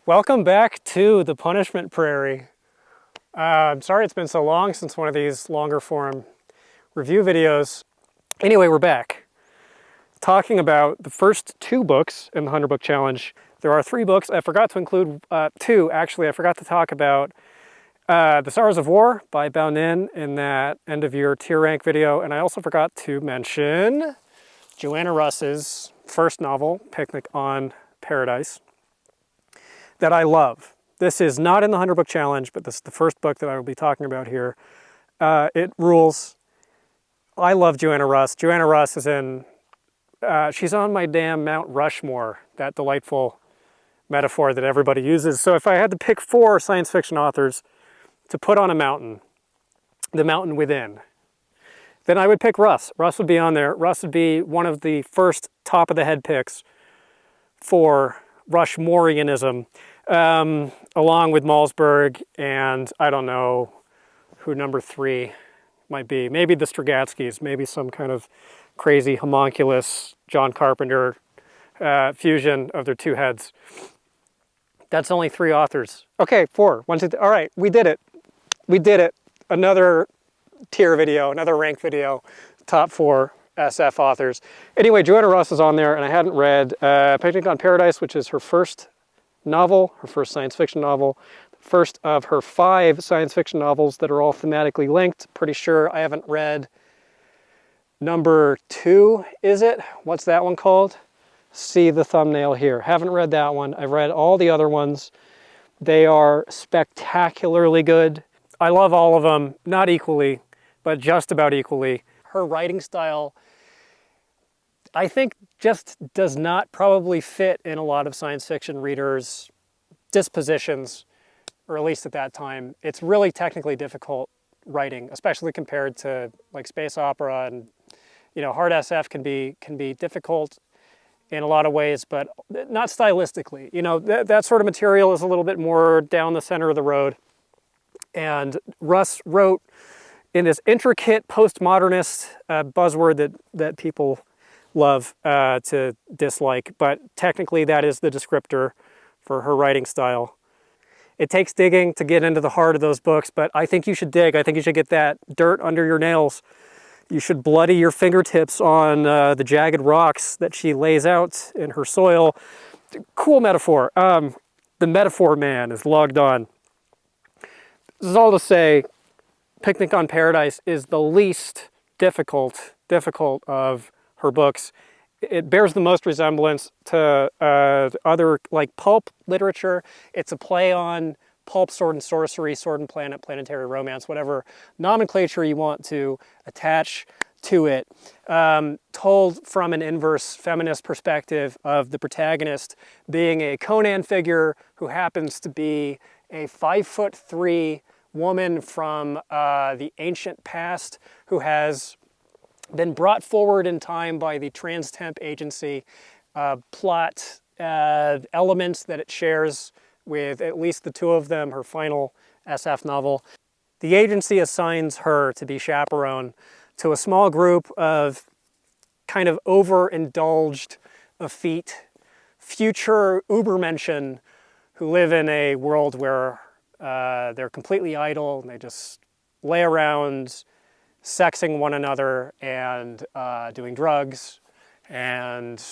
Welcome back to the Punishment Prairie. I'm sorry it's been so long since one of these longer form review videos. Anyway, we're back talking about the first two books in the 100 Book Challenge. There are 3 books. I forgot to include 2, actually. I forgot to talk about The Sorrows of War by Bao Nin in that end of year tier rank video. And I also forgot to mention Joanna Russ's first novel, Picnic on Paradise, that I love. This is not in the 100 Book Challenge, but this is the first book that I will be talking about here. It rules. I love Joanna Russ. Joanna Russ is in, she's on my damn Mount Rushmore, that delightful metaphor that everybody uses. So if I had to pick 4 science fiction authors to put on a mountain, the mountain within, then I would pick Russ. Russ would be on there. Russ would be one of the first top of the head picks for Rushmoreanism, along with Malzberg and I don't know who number 3 might be. Maybe the Stragatskys, maybe some kind of crazy homunculus John Carpenter fusion of their 2 heads. That's only 3 authors. Okay, 4. 1, 2, 3. All right, we did it. We did it. Another tier video, another rank video, top 4 SF authors. Anyway, Joanna Russ is on there, and I hadn't read Picnic on Paradise, which is her first novel, her first science fiction novel, the first of her 5 science fiction novels that are all thematically linked. Pretty sure I haven't read number 2, is it? What's that one called? See the thumbnail here. Haven't read that one. I've read all the other ones. They are spectacularly good. I love all of them, not equally, but just about equally. Her writing style, I think, just does not probably fit in a lot of science fiction readers' dispositions, or at least at that time. It's really technically difficult writing, especially compared to like space opera, and hard SF can be difficult in a lot of ways, but not stylistically. That sort of material is a little bit more down the center of the road. And Russ wrote in this intricate postmodernist buzzword that people love to dislike, but technically that is the descriptor for her writing style. It takes digging to get into the heart of those books, but I think you should dig. I think you should get that dirt under your nails. You should bloody your fingertips on the jagged rocks that she lays out in her soil. Cool metaphor. The metaphor man is logged on. This is all to say, Picnic on Paradise is the least difficult of her books. It bears the most resemblance to other like pulp literature. It's a play on pulp, sword and sorcery, sword and planet, planetary romance, whatever nomenclature you want to attach to it, told from an inverse feminist perspective of the protagonist being a Conan figure who happens to be a 5'3" woman from the ancient past who has been brought forward in time by the Trans-Temp Agency, plot elements that it shares with at least the 2 of them, her final SF novel. The agency assigns her to be chaperone to a small group of kind of overindulged, effete, future Ubermenschen who live in a world where they're completely idle and they just lay around sexing one another and doing drugs and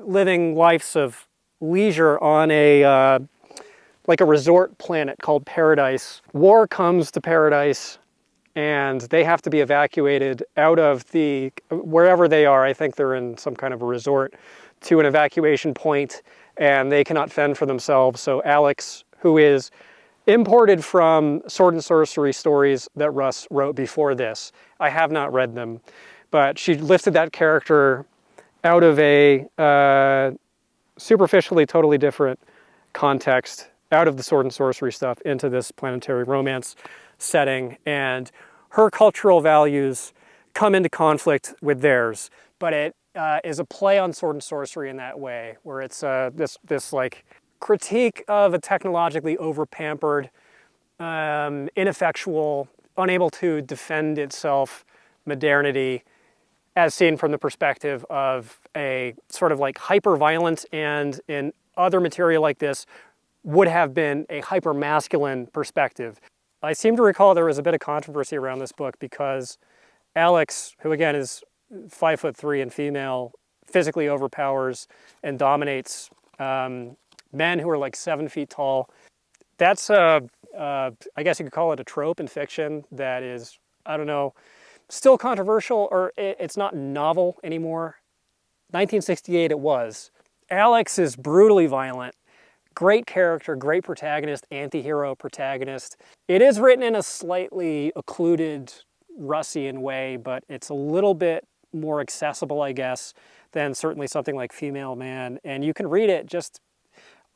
living lives of leisure on a like a resort planet called Paradise. War comes to Paradise and they have to be evacuated out of wherever they are. I think they're in some kind of a resort, to an evacuation point, and they cannot fend for themselves. So Alex, who is imported from sword and sorcery stories that Russ wrote before this. I have not read them, but she lifted that character out of a superficially totally different context, out of the sword and sorcery stuff into this planetary romance setting, and her cultural values come into conflict with theirs, but it is a play on sword and sorcery in that way, where it's this like critique of a technologically over-pampered, ineffectual, unable to defend itself modernity, as seen from the perspective of a sort of like hyper-violent and, in other material like this, would have been a hyper-masculine perspective. I seem to recall there was a bit of controversy around this book because Alex, who again is 5'3" and female, physically overpowers and dominates men who are like 7 feet tall. That's, I guess you could call it a trope in fiction that is, I don't know, still controversial, or it's not novel anymore. 1968 it was. Alex is brutally violent. Great character, great protagonist, anti-hero protagonist. It is written in a slightly occluded, Russian way, but it's a little bit more accessible, I guess, than certainly something like Female Man. And you can read it just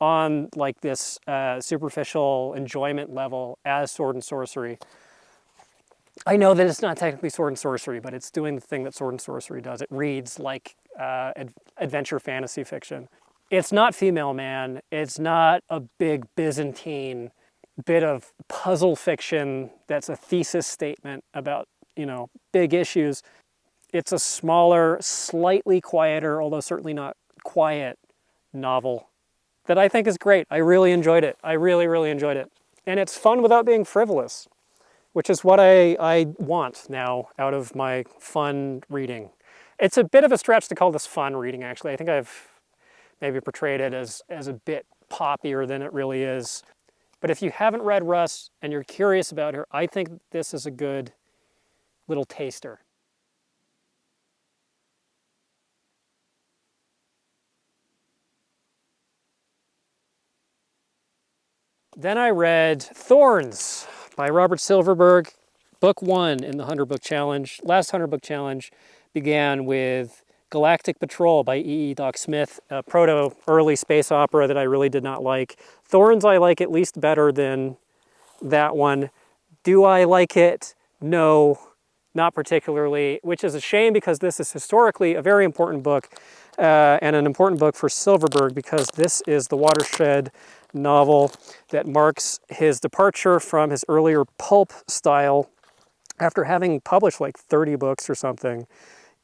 on like this superficial enjoyment level as sword and sorcery. I know that it's not technically sword and sorcery, but it's doing the thing that sword and sorcery does. It reads like adventure fantasy fiction. It's not Female Man. It's not a big Byzantine bit of puzzle fiction that's a thesis statement about, you know, big issues. It's a smaller, slightly quieter, although certainly not quiet, novel that I think is great. I really enjoyed it. I really, really enjoyed it. And it's fun without being frivolous, which is what I want now out of my fun reading. It's a bit of a stretch to call this fun reading, actually. I think I've maybe portrayed it as a bit poppier than it really is. But if you haven't read Russ and you're curious about her, I think this is a good little taster. Then I read Thorns by Robert Silverberg, book 1 in the 100-book challenge. Last 100-book challenge began with Galactic Patrol by E. Doc Smith, a proto-early space opera that I really did not like. Thorns I like at least better than that one. Do I like it? No, not particularly, which is a shame because this is historically a very important book and an important book for Silverberg because this is the watershed novel that marks his departure from his earlier pulp style after having published like 30 books or something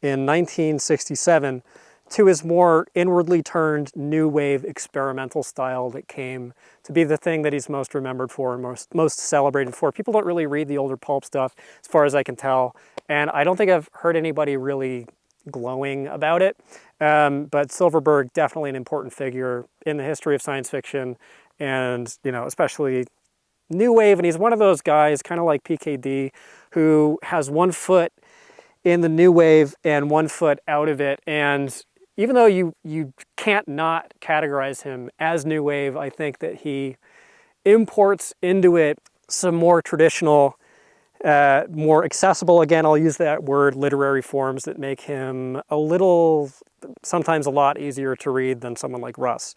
in 1967 to his more inwardly turned new wave experimental style that came to be the thing that he's most remembered for and most celebrated for. People don't really read the older pulp stuff as far as I can tell, and I don't think I've heard anybody really glowing about it. But Silverberg, definitely an important figure in the history of science fiction and, you know, especially new wave. And he's one of those guys, kind of like PKD, who has one foot in the new wave and one foot out of it. And even though you can't not categorize him as new wave, I think that he imports into it some more traditional, more accessible, again, I'll use that word, literary forms that make him a little, sometimes a lot easier to read than someone like Russ.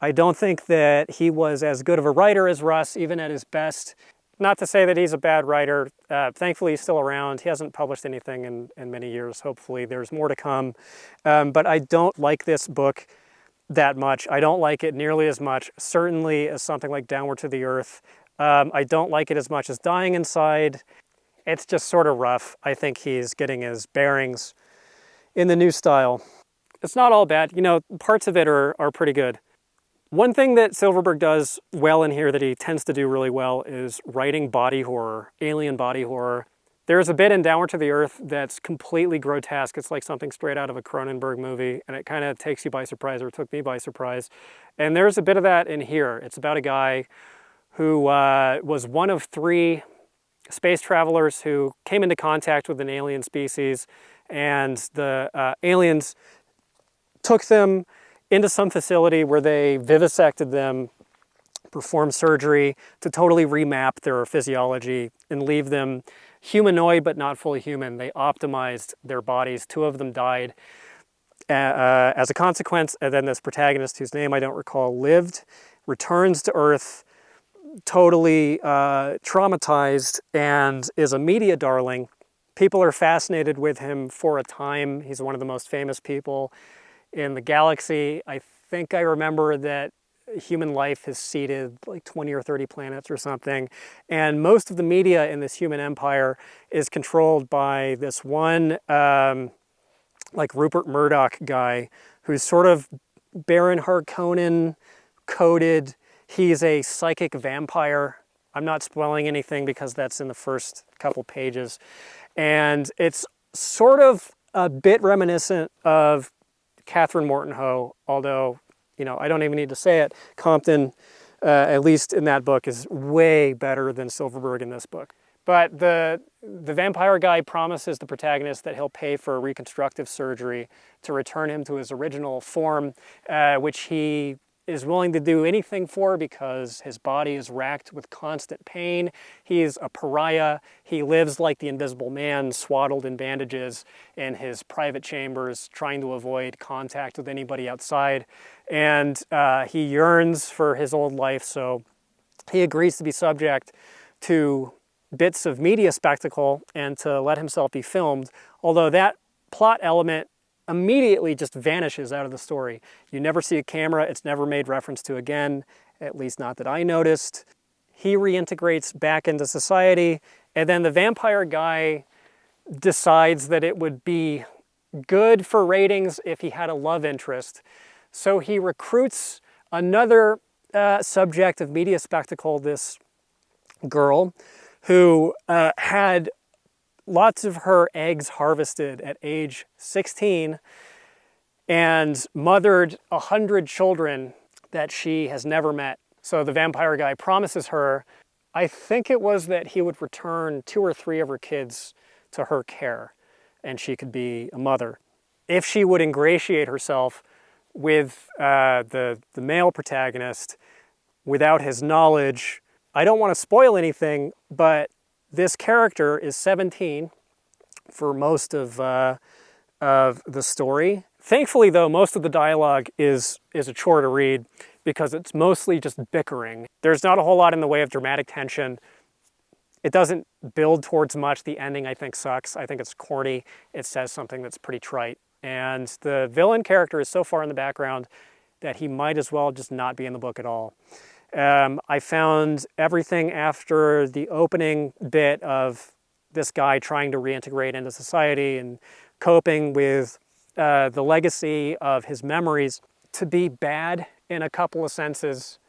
I don't think that he was as good of a writer as Russ, even at his best. Not to say that he's a bad writer. Thankfully, he's still around. He hasn't published anything in many years. Hopefully, there's more to come. But I don't like this book that much. I don't like it nearly as much, certainly as something like Downward to the Earth. I don't like it as much as Dying Inside. It's just sort of rough. I think he's getting his bearings in the new style. It's not all bad. You know, parts of it are pretty good. One thing that Silverberg does well in here that he tends to do really well is writing body horror, alien body horror. There's a bit in Downward to the Earth that's completely grotesque. It's like something straight out of a Cronenberg movie, and it kind of takes you by surprise, or took me by surprise. And there's a bit of that in here. It's about a guy who was one of 3 space travelers who came into contact with an alien species, and the aliens took them into some facility where they vivisected them, performed surgery to totally remap their physiology and leave them humanoid but not fully human. They optimized their bodies. 2 of them died as a consequence, and then this protagonist, whose name I don't recall, lived, returns to Earth, totally traumatized, and is a media darling. People are fascinated with him for a time. He's one of the most famous people in the galaxy. I think I remember that human life has seeded like 20 or 30 planets or something. And most of the media in this human empire is controlled by this one like Rupert Murdoch guy who's sort of Baron Harkonnen coded. He's a psychic vampire. I'm not spoiling anything because that's in the first couple pages. And it's sort of a bit reminiscent of Catherine Morton-Hoe, although, you know, I don't even need to say it. Compton, at least in that book, is way better than Silverberg in this book. But the vampire guy promises the protagonist that he'll pay for reconstructive surgery to return him to his original form, which he is willing to do anything for because his body is racked with constant pain. He's a pariah. He lives like the Invisible Man, swaddled in bandages in his private chambers, trying to avoid contact with anybody outside. And he yearns for his old life, so he agrees to be subject to bits of media spectacle and to let himself be filmed, although that plot element immediately just vanishes out of the story. You never see a camera, it's never made reference to again, at least not that I noticed. He reintegrates back into society, and then the vampire guy decides that it would be good for ratings if he had a love interest. So he recruits another subject of media spectacle, this girl, who had lots of her eggs harvested at age 16 and mothered 100 children that she has never met. So the vampire guy promises her, I think it was that he would return 2 or 3 of her kids to her care and she could be a mother. If she would ingratiate herself with the male protagonist without his knowledge. I don't want to spoil anything, but this character is 17 for most of the story. Thankfully, though, most of the dialogue is a chore to read because it's mostly just bickering. There's not a whole lot in the way of dramatic tension. It doesn't build towards much. The ending, I think, sucks. I think it's corny. It says something that's pretty trite. And the villain character is so far in the background that he might as well just not be in the book at all. I found everything after the opening bit of this guy trying to reintegrate into society and coping with the legacy of his memories to be bad in a couple of senses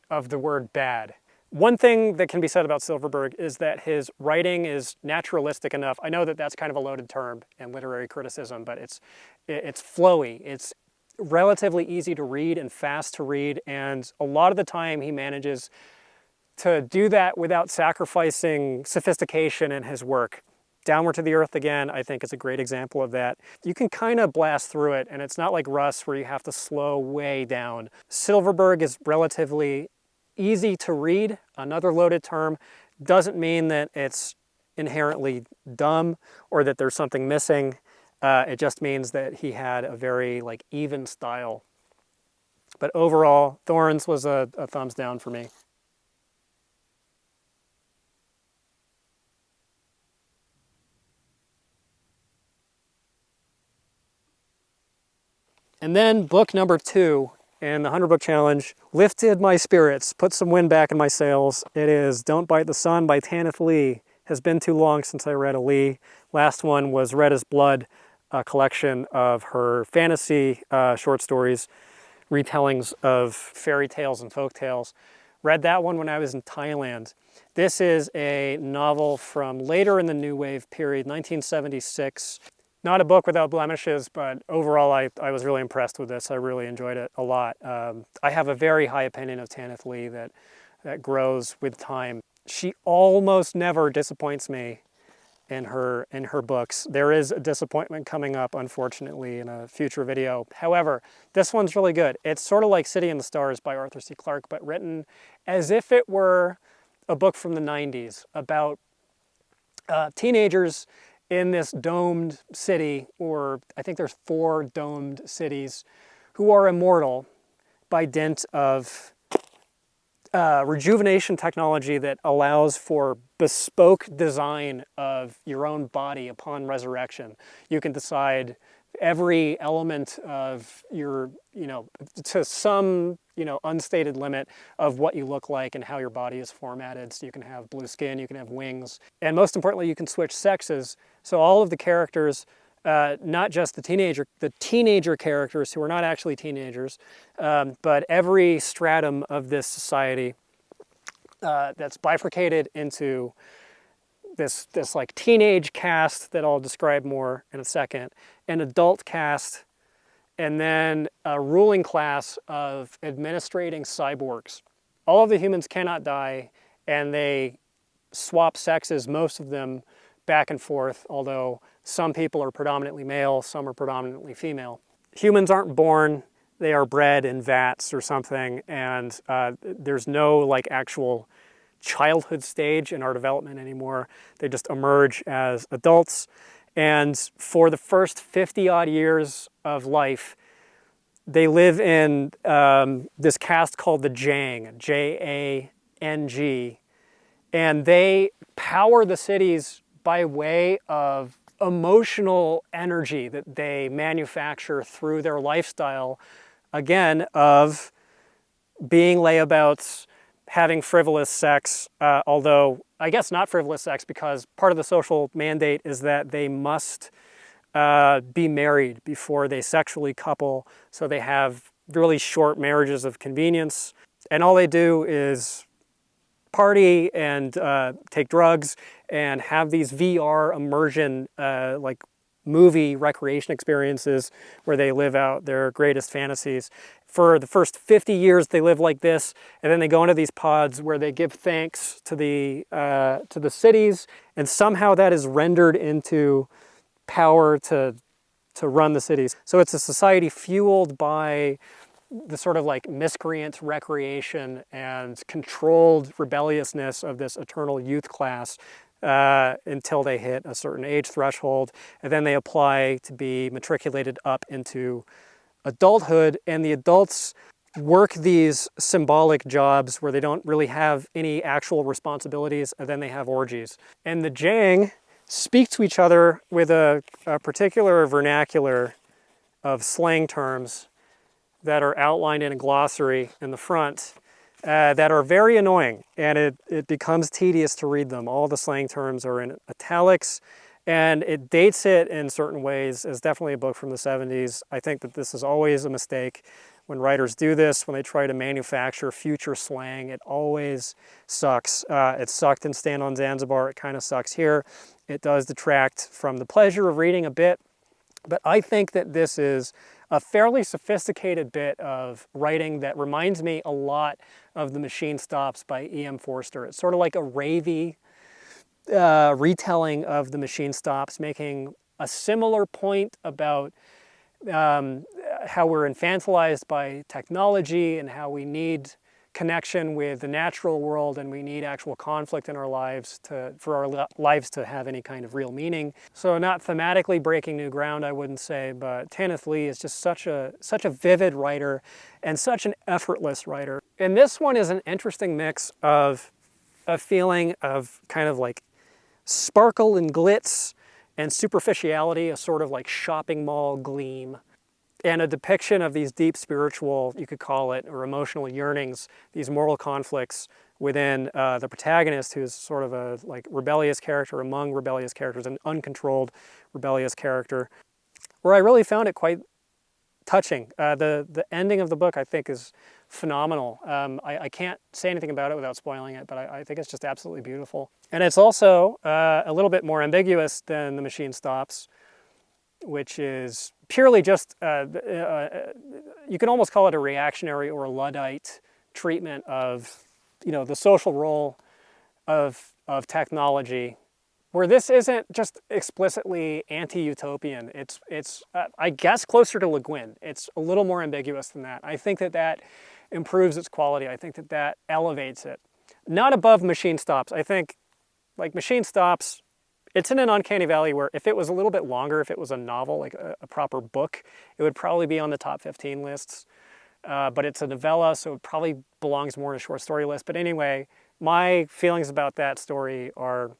of the word bad. One thing that can be said about Silverberg is that his writing is naturalistic enough. I know that that's kind of a loaded term in literary criticism, but it's flowy. It's relatively easy to read and fast to read, and a lot of the time he manages to do that without sacrificing sophistication in his work. Downward to the Earth Again, I think, is a great example of that. You can kind of blast through it, and it's not like Russ where you have to slow way down. Silverberg is relatively easy to read. Another loaded term doesn't mean that it's inherently dumb or that there's something missing. It just means that he had a very even style. But overall, Thorns was a thumbs down for me. And then book number 2 in the 100 Book Challenge lifted my spirits, put some wind back in my sails. It is Don't Bite the Sun by Tanith Lee. Has been too long since I read a Lee. Last one was Red as Blood, a collection of her fantasy short stories, retellings of fairy tales and folk tales. Read that one when I was in Thailand. This is a novel from later in the New Wave period, 1976. Not a book without blemishes, but overall I was really impressed with this. I really enjoyed it a lot. I have a very high opinion of Tanith Lee that grows with time. She almost never disappoints me in her books. There is a disappointment coming up, unfortunately, in a future video. However, this one's really good. It's sort of like City in the Stars by Arthur C. Clarke, but written as if it were a book from the 90s about teenagers in this domed city, or I think there's 4 domed cities, who are immortal by dint of rejuvenation technology that allows for bespoke design of your own body upon resurrection. You can decide every element of your, to some, unstated limit of what you look like and how your body is formatted. So you can have blue skin, you can have wings, and most importantly, you can switch sexes. So all of the characters not just the teenager characters who are not actually teenagers, but every stratum of this society that's bifurcated into this like teenage caste that I'll describe more in a second, an adult caste, and then a ruling class of administrating cyborgs. All of the humans cannot die, and they swap sexes, most of them, back and forth, although some people are predominantly male, some are predominantly female. Humans aren't born, they are bred in vats or something, and there's no like actual childhood stage in our development anymore. They just emerge as adults, and for the first 50 odd years of life, they live in this caste called the Jang, Jang, and they power the cities by way of emotional energy that they manufacture through their lifestyle, again, of being layabouts, having frivolous sex, although I guess not frivolous sex, because part of the social mandate is that they must be married before they sexually couple, so they have really short marriages of convenience, and all they do is party and take drugs and have these VR immersion like movie recreation experiences where they live out their greatest fantasies. For the first 50 years they live like this, and then they go into these pods where they give thanks to the cities, and somehow that is rendered into power to run the cities. So it's a society fueled by the sort of like miscreant recreation and controlled rebelliousness of this eternal youth class until they hit a certain age threshold, and then they apply to be matriculated up into adulthood, and the adults work these symbolic jobs where they don't really have any actual responsibilities, and then they have orgies. And the Jang speak to each other with a particular vernacular of slang terms that are outlined in a glossary in the front that are very annoying, and it becomes tedious to read them. All the slang terms are in italics, and it dates it in certain ways as definitely a book from the 70s. I think that this is always a mistake when writers do this, when they try to manufacture future slang. It always sucks. It sucked in Stand on Zanzibar. It kind of sucks here. It does detract from the pleasure of reading a bit, but I think that this is a fairly sophisticated bit of writing that reminds me a lot of The Machine Stops by E.M. Forster. It's sort of like a ravey retelling of The Machine Stops, making a similar point about how we're infantilized by technology and how we need connection with the natural world, and we need actual conflict in our lives for our lives to have any kind of real meaning. So not thematically breaking new ground, I wouldn't say, but Tanith Lee is just such a vivid writer and such an effortless writer. And this one is an interesting mix of a feeling of kind of like sparkle and glitz and superficiality, a sort of like shopping mall gleam, and a depiction of these deep spiritual, you could call it, or emotional yearnings, these moral conflicts within the protagonist, who's sort of a like rebellious character among rebellious characters, an uncontrolled rebellious character, where I really found it quite touching. The ending of the book, I think, is phenomenal. I can't say anything about it without spoiling it, but I think it's just absolutely beautiful. And it's also a little bit more ambiguous than The Machine Stops, which is purely just, you can almost call it a reactionary or a Luddite treatment of, the social role of technology, where this isn't just explicitly anti-utopian. It's I guess, closer to Le Guin. It's a little more ambiguous than that. I think that improves its quality. I think that elevates it. Not above Machine Stops. I think, like Machine Stops, it's in an uncanny valley where if it was a little bit longer, if it was a novel, like a proper book, it would probably be on the top 15 lists. But it's a novella, so it probably belongs more in a short story list. But anyway, my feelings about that story are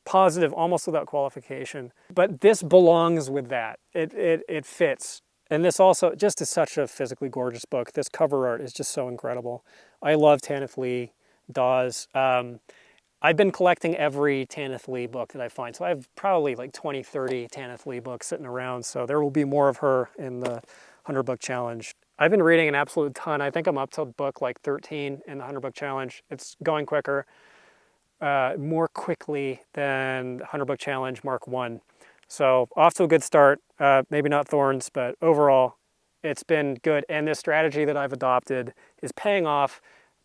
positive, almost without qualification. But this belongs with that. It fits. And this also just is such a physically gorgeous book. This cover art is just so incredible. I love Tanith Lee, Dawes. I've been collecting every Tanith Lee book that I find. So I have probably like 20, 30 Tanith Lee books sitting around. So there will be more of her in the 100 book challenge. I've been reading an absolute ton. I think I'm up to book like 13 in the 100 book challenge. It's going quicker, more quickly than the 100 book challenge Mark 1. So off to a good start. Maybe not Thorns, but overall it's been good. And this strategy that I've adopted is paying off.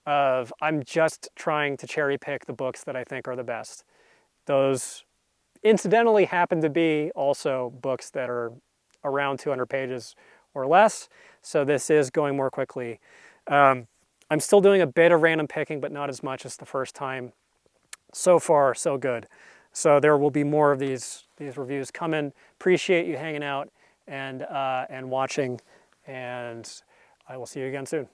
I'm just trying to cherry pick the books that I think are the best. Those incidentally happen to be also books that are around 200 pages or less, so this is going more quickly. I'm still doing a bit of random picking, but not as much as the first time. So far, so good. So there will be more of these reviews coming. Appreciate you hanging out and watching, and I will see you again soon.